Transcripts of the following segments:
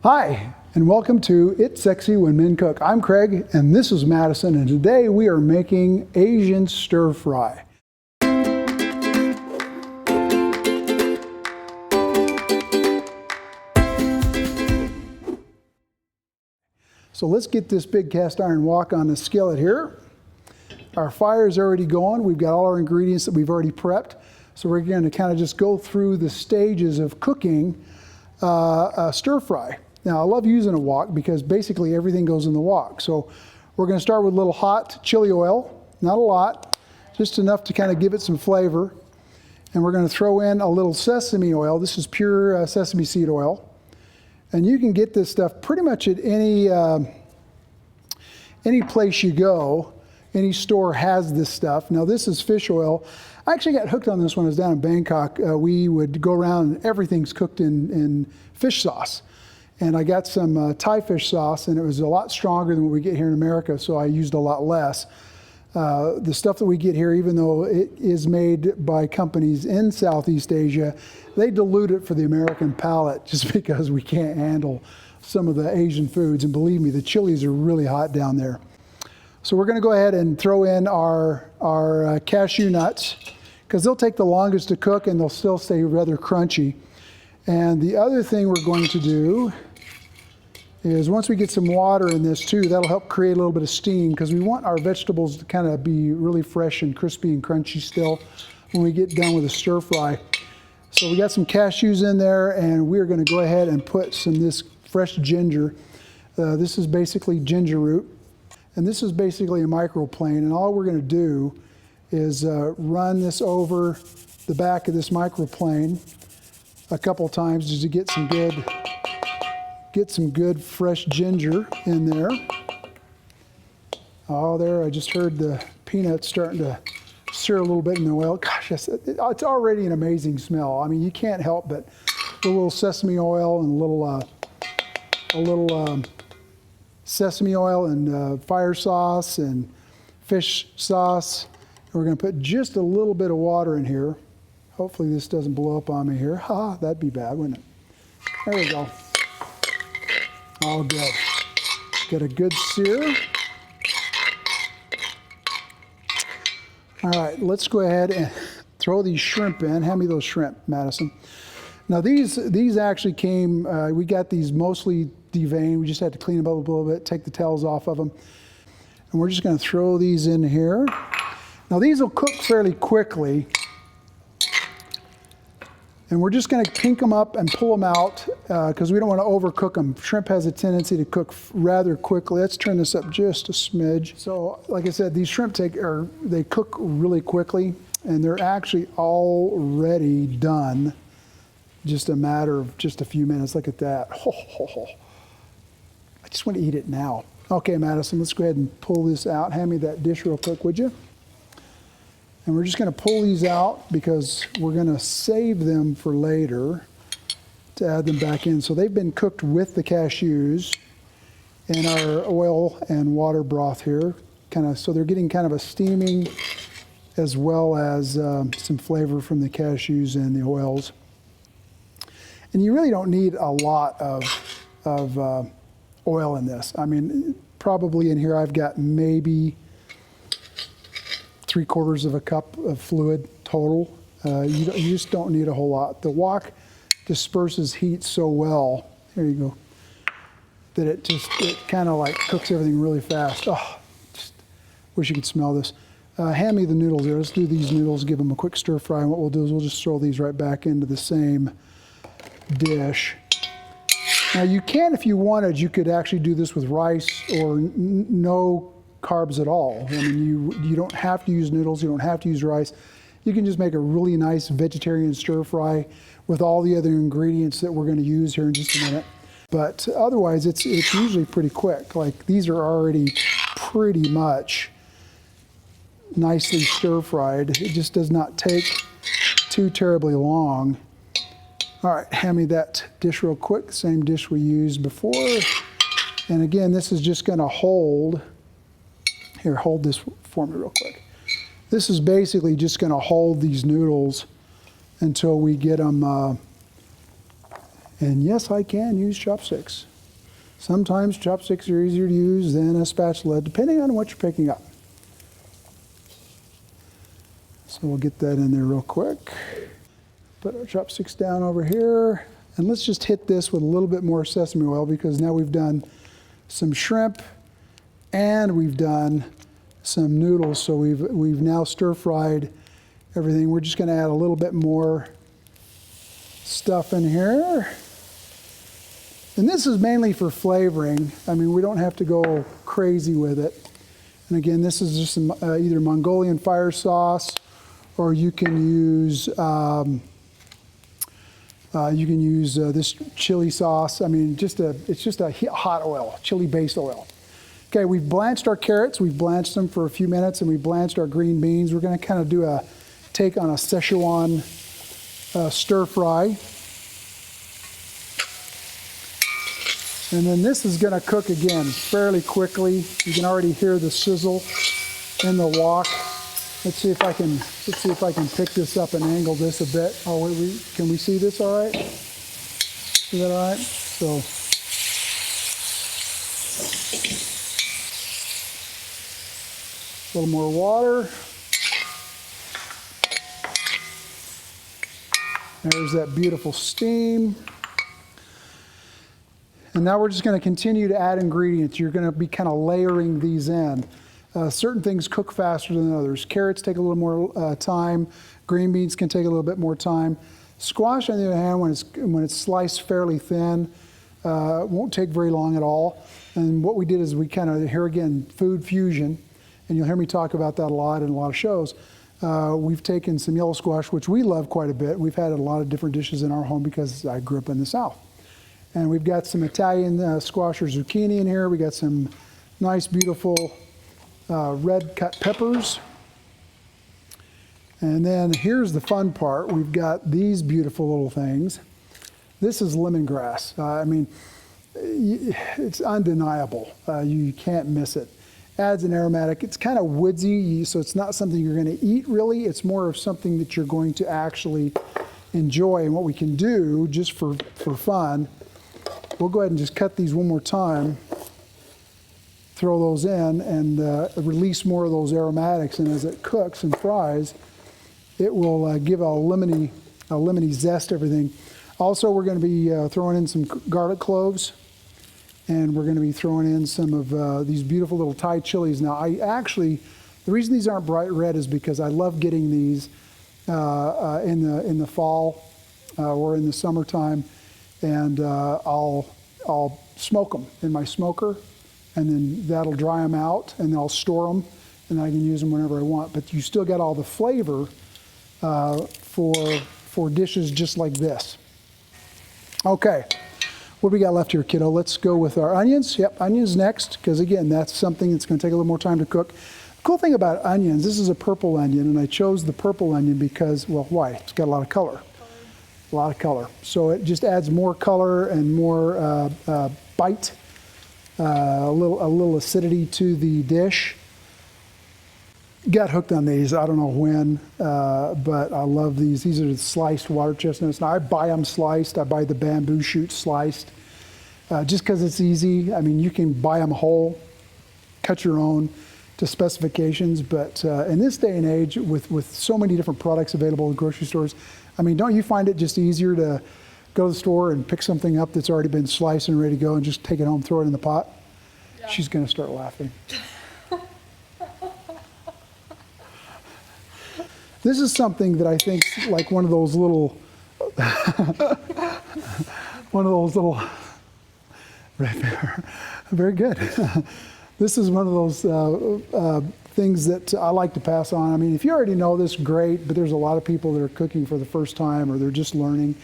Hi, and welcome to It's Sexy When Men Cook. I'm Craig, and this is Madison, and today we are making Asian stir fry. So let's get this big cast iron wok on the skillet here. Our fire is already going. We've got all our ingredients that we've already prepped. So we're going to kind of just go through the stages of cooking a stir fry. Now, I love using a wok because basically everything goes in the wok. So we're going to start with a little hot chili oil, not a lot, just enough to kind of give it some flavor. And we're going to throw in a little sesame oil. This is pure sesame seed oil. And you can get this stuff pretty much at any place you go. Any store has this stuff. Now, this is fish oil. I actually got hooked on this when I was down in Bangkok. We would go around and everything's cooked in fish sauce. And I got some Thai fish sauce, and it was a lot stronger than what we get here in America, so I used a lot less. The stuff that we get here, even though it is made by companies in Southeast Asia, they dilute it for the American palate just because we can't handle some of the Asian foods. And believe me, the chilies are really hot down there. So we're going to go ahead and throw in our cashew nuts, because they'll take the longest to cook and they'll still stay rather crunchy. And the other thing we're going to do is, once we get some water in this too, that'll help create a little bit of steam, because we want our vegetables to kind of be really fresh and crispy and crunchy still when we get done with the stir fry. So we got some cashews in there, and we're going to go ahead and put some this fresh ginger. This is basically ginger root, and this is basically a microplane, and all we're going to do is run this over the back of this microplane a couple times just to get some good fresh ginger in there. Oh, there, I just heard the peanuts starting to stir a little bit in the oil. Gosh, it's already an amazing smell. I mean, you can't help but a little sesame oil and a little sesame oil and fire sauce and fish sauce. And we're going to put just a little bit of water in here. Hopefully this doesn't blow up on me here. Ha, that'd be bad, wouldn't it? There we go. All good. Get a good sear. All right, let's go ahead and throw these shrimp in. Hand me those shrimp, Madison. Now these actually came, we got these mostly deveined. We just had to clean them up a little bit, take the tails off of them. And we're just gonna throw these in here. Now these will cook fairly quickly. And we're just going to pink them up and pull them out because we don't want to overcook them. Shrimp has a tendency to cook rather quickly. Let's turn this up just a smidge. So, like I said, these shrimp they cook really quickly, and they're actually already done. Just a matter of just a few minutes. Look at that. I just want to eat it now. Okay, Madison, let's go ahead and pull this out. Hand me that dish real quick, would you? And we're just going to pull these out because we're going to save them for later to add them back in. So they've been cooked with the cashews and our oil and water broth here. So they're getting kind of a steaming as well as some flavor from the cashews and the oils. And you really don't need a lot of oil in this. I mean, probably in here I've got maybe 3/4 of a cup of fluid total. You just don't need a whole lot. The wok disperses heat so well, there you go, that it kind of like cooks everything really fast. Oh, just wish you could smell this. Hand me the noodles there. Let's do these noodles, give them a quick stir fry. And what we'll do is we'll just throw these right back into the same dish. Now you can, if you wanted, you could actually do this with rice or no carbs at all. I mean, you don't have to use noodles, you don't have to use rice. You can just make a really nice vegetarian stir fry with all the other ingredients that we're going to use here in just a minute. But otherwise, it's usually pretty quick. Like, these are already pretty much nicely stir fried. It just does not take too terribly long. All right, hand me that dish real quick, same dish we used before. And again, this is just going to hold. Here, hold this for me real quick. This is basically just going to hold these noodles until we get them, and yes, I can use chopsticks. Sometimes chopsticks are easier to use than a spatula, depending on what you're picking up. So we'll get that in there real quick. Put our chopsticks down over here. And let's just hit this with a little bit more sesame oil, because now we've done some shrimp and we've done some noodles. So we've now stir-fried everything. We're just going to add a little bit more stuff in here. And this is mainly for flavoring. I mean, we don't have to go crazy with it. And again, this is just some, either Mongolian fire sauce, or you can use this chili sauce. I mean, it's just a hot oil, chili-based oil. Okay, we've blanched our carrots. We've blanched them for a few minutes, and we blanched our green beans. We're going to kind of do a take on a Szechuan stir fry. And then this is going to cook again fairly quickly. You can already hear the sizzle in the wok. Let's see if I can pick this up and angle this a bit. Oh, can we see this all right? Is that all right? So a little more water. There's that beautiful steam. And now we're just going to continue to add ingredients. You're going to be kind of layering these in. Certain things cook faster than others. Carrots take a little more time. Green beans can take a little bit more time. Squash, on the other hand, when it's sliced fairly thin, won't take very long at all. And what we did is we kind of, here again, food fusion, and you'll hear me talk about that a lot in a lot of shows. We've taken some yellow squash, which we love quite a bit. We've had a lot of different dishes in our home because I grew up in the South. And we've got some Italian squash or zucchini in here. We got some nice, beautiful red cut peppers. And then here's the fun part. We've got these beautiful little things. This is lemongrass. I mean, it's undeniable. You can't miss it. Adds an aromatic. It's kind of woodsy, so it's not something you're going to eat really. It's more of something that you're going to actually enjoy. And what we can do, just for fun, we'll go ahead and just cut these one more time, throw those in, and release more of those aromatics. And as it cooks and fries, it will give a lemony zest to everything. Also, we're going to be throwing in some garlic cloves, and we're going to be throwing in some of these beautiful little Thai chilies. Now, the reason these aren't bright red is because I love getting these in the fall or in the summertime. And I'll smoke them in my smoker, and then that'll dry them out, and I'll store them, and I can use them whenever I want. But you still got all the flavor for dishes just like this. Okay, what do we got left here, kiddo? Let's go with our onions. Yep, onions next, because again, that's something that's going to take a little more time to cook. The cool thing about onions, this is a purple onion, and I chose the purple onion because, well, why? It's got a lot of color. A lot of color. So it just adds more color and more bite, a little acidity to the dish. Got hooked on these, I don't know when, but I love these. These are the sliced water chestnuts. Now I buy them sliced. I buy the bamboo shoot sliced just because it's easy. I mean, you can buy them whole, cut your own to specifications, but in this day and age, with so many different products available in grocery stores, I mean, don't you find it just easier to go to the store and pick something up that's already been sliced and ready to go and just take it home, throw it in the pot? Yeah. She's going to start laughing. This is something that I think like one of those little, right there. Very good. This is one of those things that I like to pass on. I mean, if you already know this, great, but there's a lot of people that are cooking for the first time or they're just learning,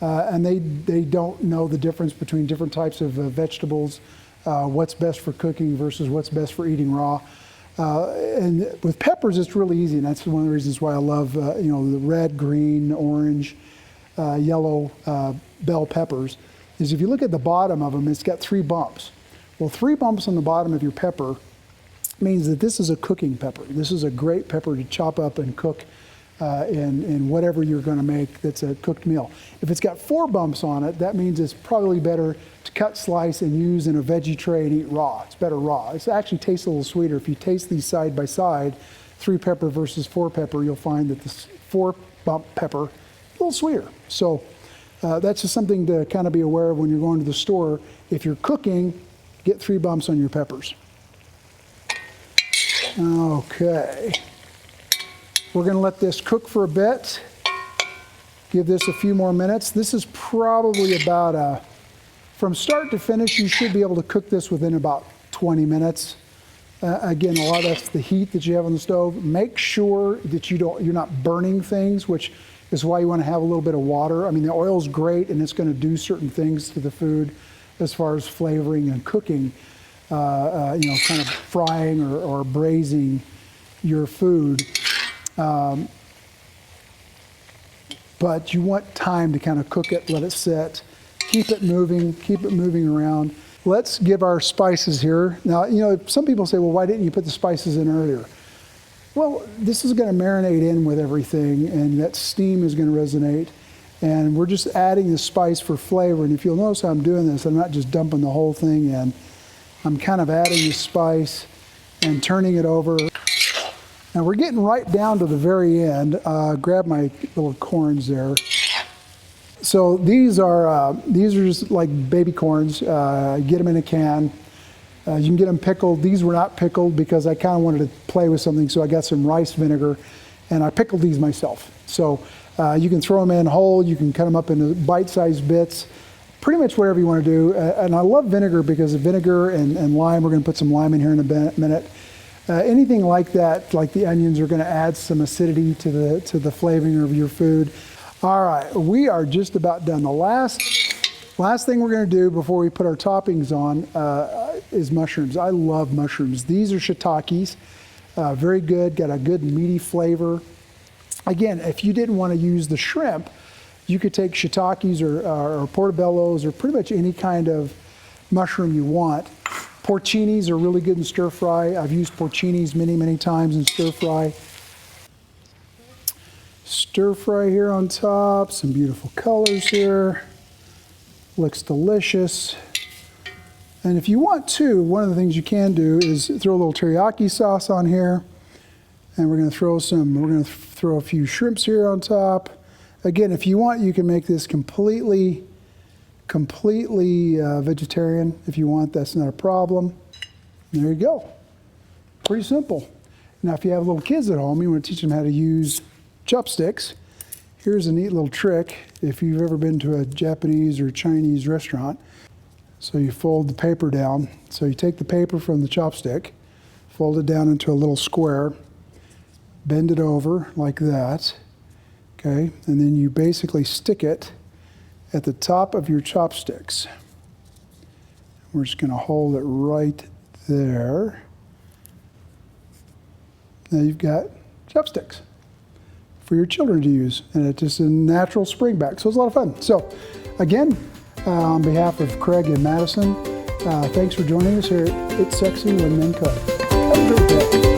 and they don't know the difference between different types of vegetables, what's best for cooking versus what's best for eating raw. And with peppers, it's really easy, and that's one of the reasons why I love the red, green, orange, yellow bell peppers, is if you look at the bottom of them, it's got 3 bumps. Well, 3 bumps on the bottom of your pepper means that this is a cooking pepper. This is a great pepper to chop up and cook in whatever you're going to make that's a cooked meal. If it's got 4 bumps on it, that means it's probably better to cut, slice, and use in a veggie tray and eat raw. It's better raw. It actually tastes a little sweeter. If you taste these side by side, 3 pepper versus 4 pepper, you'll find that this 4 bump pepper is a little sweeter. So that's just something to kind of be aware of when you're going to the store. If you're cooking, get 3 bumps on your peppers. Okay. We're going to let this cook for a bit. Give this a few more minutes. This is probably about from start to finish, you should be able to cook this within about 20 minutes. Again, a lot of that's the heat that you have on the stove. Make sure that you're not burning things, which is why you want to have a little bit of water. I mean, the oil's great and it's going to do certain things to the food as far as flavoring and cooking, kind of frying or braising your food. But you want time to kind of cook it, let it sit, keep it moving around. Let's give our spices here. Now, some people say, well, why didn't you put the spices in earlier? Well, this is going to marinate in with everything, and that steam is going to resonate. And we're just adding the spice for flavor. And if you'll notice how I'm doing this, I'm not just dumping the whole thing in. I'm kind of adding the spice and turning it over. Now we're getting right down to the very end. Grab my little corns there. So these are just like baby corns. Get them in a can. You can get them pickled. These were not pickled because I kind of wanted to play with something, so I got some rice vinegar, and I pickled these myself. So you can throw them in whole. You can cut them up into bite-sized bits. Pretty much whatever you want to do. And I love vinegar because of vinegar and lime. We're going to put some lime in here in a minute. Anything like that, like the onions, are going to add some acidity to the flavoring of your food. All right, we are just about done. The last thing we're going to do before we put our toppings on is mushrooms. I love mushrooms. These are shiitakes, very good, got a good meaty flavor. Again, if you didn't want to use the shrimp, you could take shiitakes or portobellos or pretty much any kind of mushroom you want. Porcinis are really good in stir fry. I've used porcinis many times in stir fry. Stir fry here on top, some beautiful colors here. Looks delicious. And if you want to, one of the things you can do is throw a little teriyaki sauce on here. And we're going to throw a few shrimps here on top. Again, if you want, you can make this completely vegetarian if you want. That's not a problem. There you go. Pretty simple. Now, if you have little kids at home, you want to teach them how to use chopsticks. Here's a neat little trick if you've ever been to a Japanese or Chinese restaurant. So you fold the paper down. So you take the paper from the chopstick, fold it down into a little square, bend it over like that, okay? And then you basically stick it at the top of your chopsticks. We're just going to hold it right there. Now you've got chopsticks for your children to use, and it's just a natural spring back, so it's a lot of fun. So again, on behalf of Craig and Madison, thanks for joining us here at It's Sexy When Men Cook. Have a great day.